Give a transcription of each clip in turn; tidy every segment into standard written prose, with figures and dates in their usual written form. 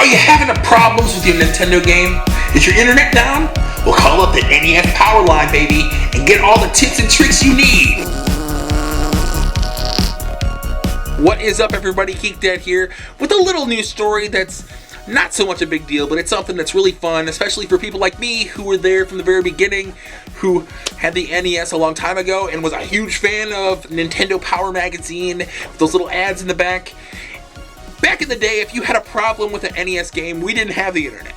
Are you having problems with your Nintendo game? Is your internet down? Well, call up the NES Powerline, baby, and get all the tips and tricks you need. What is up, everybody? GeekDad here with a little news story that's not so much a big deal, but it's something that's really fun, especially for people like me who were there from the very beginning, who had the NES a long time ago and was a huge fan of Nintendo Power Magazine with those little ads in the back. Back in the day, if you had a problem with an NES game, we didn't have the internet.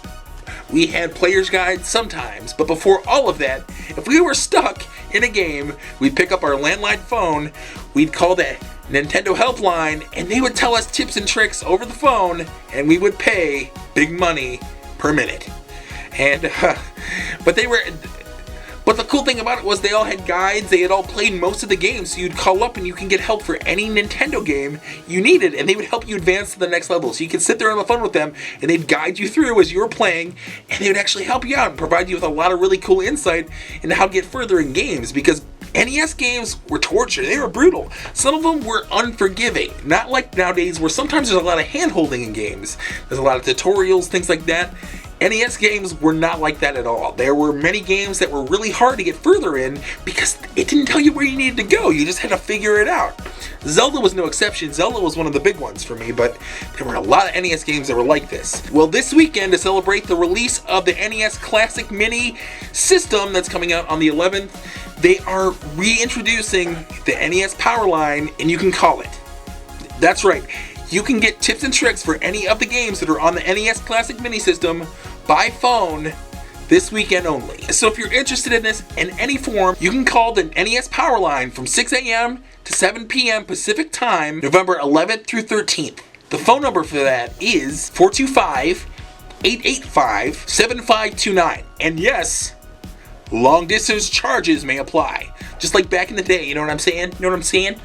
We had player's guides sometimes, but before all of that, if we were stuck in a game, we'd pick up our landline phone, we'd call the Nintendo helpline, and they would tell us tips and tricks over the phone, and we would pay big money per minute. And but the cool thing about it was they all had guides, they had all played most of the games, so you'd call up and you can get help for any Nintendo game you needed, and they would help you advance to the next level. So you could sit there on the phone with them, and they'd guide you through as you were playing, and they would actually help you out and provide you with a lot of really cool insight into how to get further in games, because NES games were torture. They were brutal. Some of them were unforgiving. Not like nowadays where sometimes there's a lot of hand-holding in games. There's a lot of tutorials, things like that. NES games were not like that at all. There were many games that were really hard to get further in because it didn't tell you where you needed to go. You just had to figure it out. Zelda was no exception. Zelda was one of the big ones for me, but there were a lot of NES games that were like this. Well, this weekend, to celebrate the release of the NES Classic Mini system that's coming out on the 11th, they are reintroducing the NES Powerline, and you can call it. That's right. You can get tips and tricks for any of the games that are on the NES Classic Mini system by phone this weekend only. So if you're interested in this in any form, you can call the NES Powerline from 6 a.m. to 7 p.m. Pacific Time, November 11th through 13th. The phone number for that is 425-885-7529. And yes, long distance charges may apply. Just like back in the day, you know what I'm saying? You know what I'm saying?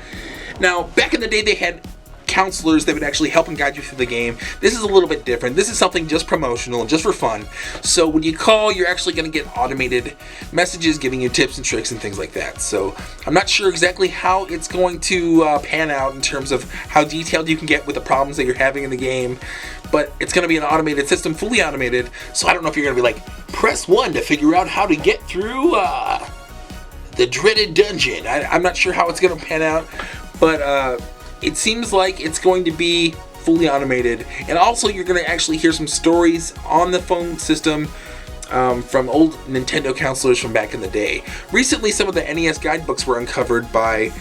Now, back in the day, they had counselors that would actually help and guide you through the game. This is a little bit different. This is something just promotional, just for fun. So when you call, you're actually going to get automated messages giving you tips and tricks and things like that. So I'm not sure exactly how it's going to pan out in terms of how detailed you can get with the problems that you're having in the game. But it's going to be an automated system, fully automated. So I don't know if you're going to be like, press 1 to figure out how to get through the dreaded dungeon. I'm not sure how it's going to pan out, but it seems like it's going to be fully automated. And also you're going to actually hear some stories on the phone system from old Nintendo counselors from back in the day. Recently, some of the NES guidebooks were uncovered by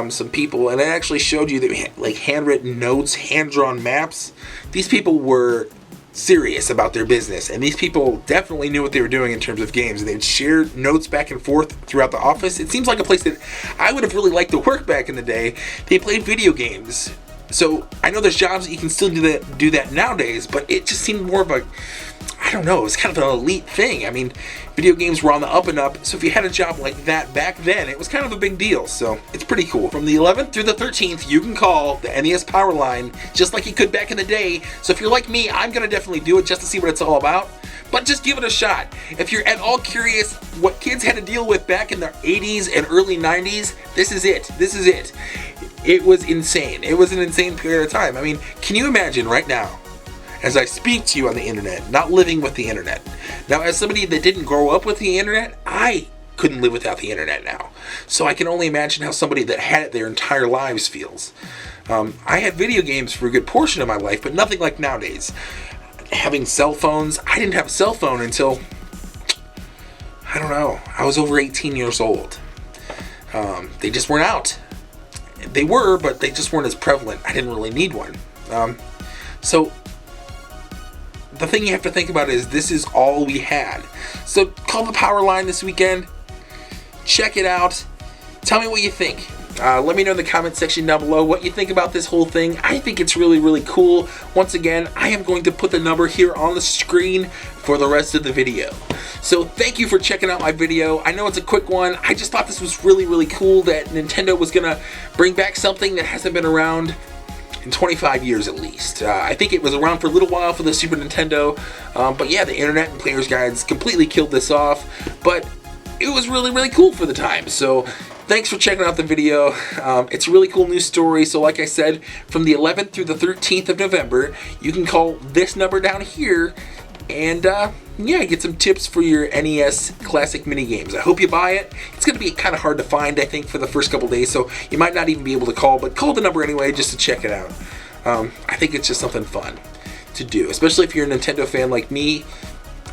some people, and it actually showed you that like handwritten notes, hand-drawn maps. These people were serious about their business, and these people definitely knew what they were doing in terms of games, and they'd share notes back and forth throughout the office. It seems like a place that I would have really liked to work back in the day. They played video games, so I know there's jobs that you can still do that nowadays, but it just seemed more of a, I don't know, it was kind of an elite thing. I mean, video games were on the up and up, so if you had a job like that back then, it was kind of a big deal, so it's pretty cool. From the 11th through the 13th, you can call the NES Powerline just like you could back in the day. So if you're like me, I'm going to definitely do it just to see what it's all about, but just give it a shot. If you're at all curious what kids had to deal with back in the 80s and early 90s, this is it. This is it. It was insane. It was an insane period of time. I mean, can you imagine right now, as I speak to you on the internet, not living with the internet. Now, as somebody that didn't grow up with the internet, I couldn't live without the internet now. So I can only imagine how somebody that had it their entire lives feels. I had video games for a good portion of my life, but nothing like nowadays. Having cell phones, I didn't have a cell phone until, I don't know, I was over 18 years old. They just weren't out. They were, but they just weren't as prevalent. I didn't really need one. So the thing you have to think about is this is all we had. So call the Powerline this weekend. Check it out. Tell me what you think. Let me know in the comment section down below what you think about this whole thing. I think it's really, really cool. Once again, I am going to put the number here on the screen for the rest of the video. So thank you for checking out my video. I know it's a quick one. I just thought this was really, really cool that Nintendo was going to bring back something that hasn't been around in 25 years at least. I think it was around for a little while for the Super Nintendo, but yeah, the internet and player's guides completely killed this off, but it was really, really cool for the time. So thanks for checking out the video. It's a really cool news story. So like I said, from the 11th through the 13th of November, you can call this number down here and yeah, get some tips for your NES classic mini games. I hope you buy it. It's going to be kind of hard to find, I think, for the first couple days, so you might not even be able to call, but call the number anyway just to check it out. I think it's just something fun to do, especially if you're a Nintendo fan like me.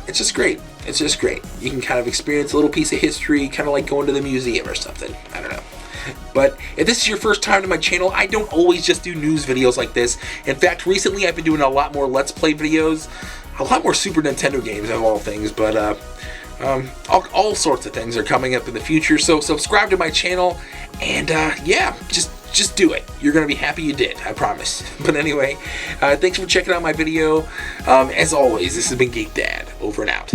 It's just great. It's just great. You can kind of experience a little piece of history, kind of like going to the museum or something. I don't know. But if this is your first time to my channel, I don't always just do news videos like this. In fact, recently I've been doing a lot more Let's Play videos, a lot more Super Nintendo games of all things, but all sorts of things are coming up in the future. So subscribe to my channel, and yeah, just do it. You're gonna be happy you did, I promise. But anyway, thanks for checking out my video. As always, this has been GeekDad, over and out.